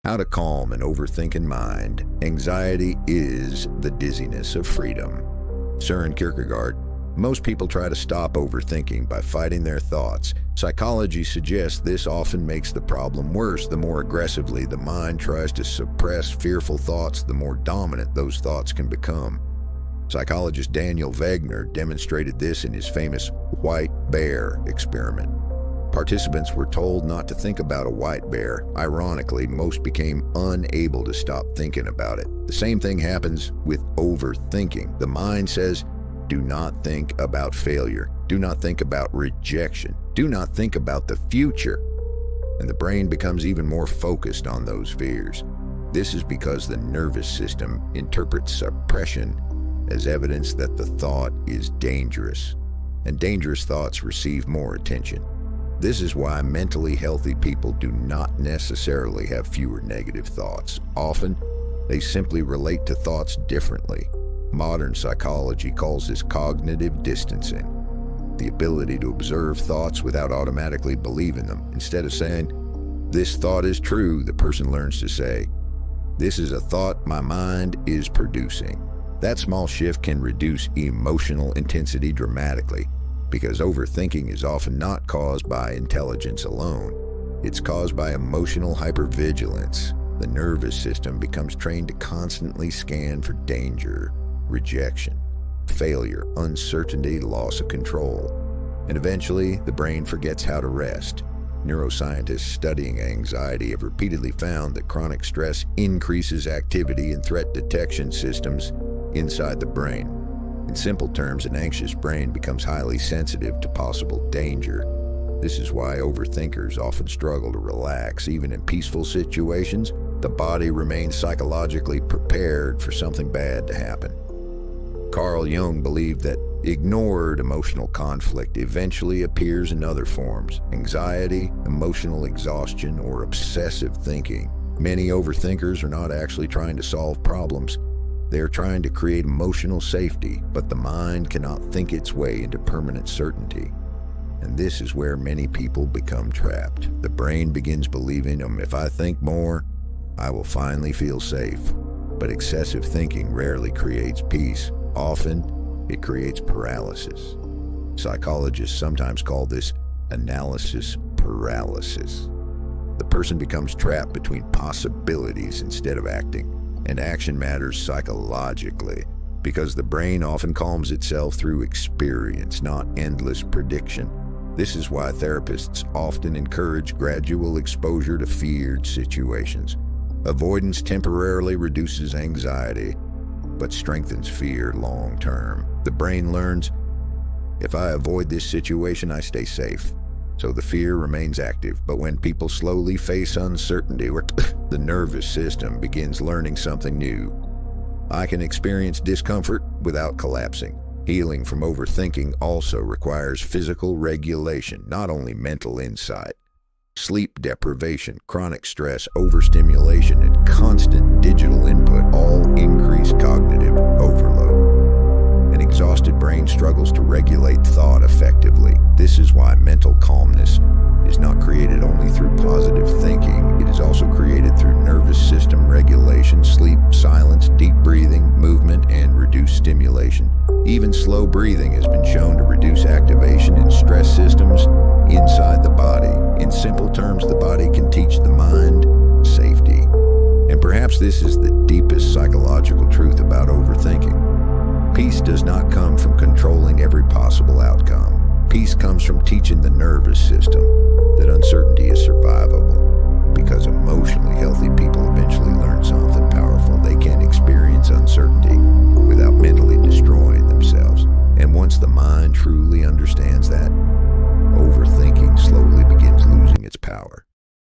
How to calm an overthinking mind. Anxiety is the dizziness of freedom. Søren Kierkegaard. Most people try to stop overthinking by fighting their thoughts. Psychology suggests this often makes the problem worse. The more aggressively the mind tries to suppress fearful thoughts, the more dominant those thoughts can become. Psychologist Daniel Wegner demonstrated this in his famous white bear experiment. Participants were told not to think about a white bear. Ironically, most became unable to stop thinking about it. The same thing happens with overthinking. The mind says, do not think about failure. Do not think about rejection. Do not think about the future. And the brain becomes even more focused on those fears. This is because the nervous system interprets suppression as evidence that the thought is dangerous, and dangerous thoughts receive more attention. This is why mentally healthy people do not necessarily have fewer negative thoughts. Often, they simply relate to thoughts differently. Modern psychology calls this cognitive distancing, the ability to observe thoughts without automatically believing them. Instead of saying, "This thought is true," the person learns to say, "This is a thought my mind is producing." That small shift can reduce emotional intensity dramatically, because overthinking is often not caused by intelligence alone. It's caused by emotional hypervigilance. The nervous system becomes trained to constantly scan for danger, rejection, failure, uncertainty, loss of control. And eventually, the brain forgets how to rest. Neuroscientists studying anxiety have repeatedly found that chronic stress increases activity in threat detection systems inside the brain. In simple terms, an anxious brain becomes highly sensitive to possible danger. This is why overthinkers often struggle to relax. Even in peaceful situations, the body remains psychologically prepared for something bad to happen. Carl Jung believed that ignored emotional conflict eventually appears in other forms: anxiety, emotional exhaustion, or obsessive thinking. Many overthinkers are not actually trying to solve problems. They are trying to create emotional safety, but the mind cannot think its way into permanent certainty. And this is where many people become trapped. The brain begins believing, if I think more, I will finally feel safe. But excessive thinking rarely creates peace. Often, it creates paralysis. Psychologists sometimes call this analysis paralysis. The person becomes trapped between possibilities instead of acting. And action matters psychologically, because the brain often calms itself through experience, not endless prediction. This is why therapists often encourage gradual exposure to feared situations. Avoidance temporarily reduces anxiety, but strengthens fear long term. The brain learns, if I avoid this situation, I stay safe. So the fear remains active. But when people slowly face uncertainty, the nervous system begins learning something new. I can experience discomfort without collapsing. Healing from overthinking also requires physical regulation, not only mental insight. Sleep deprivation, chronic stress, overstimulation, and constant digital input all increase cognitive overload. An exhausted brain struggles to regulate thought effectively. This is why mental calmness is not created only through positive thinking. It is also created through nervous system regulation, sleep, silence, deep breathing, movement, and reduced stimulation. Even slow breathing has been shown to reduce activation in stress systems inside the body. In simple terms, the body can teach the mind safety. And perhaps this is the deepest psychological truth about overthinking. Peace does not come from controlling every possible outcome. Peace comes from teaching the nervous system that uncertainty is survivable, because emotionally healthy people eventually learn something powerful. They can experience uncertainty without mentally destroying themselves. And once the mind truly understands that, overthinking slowly begins losing its power.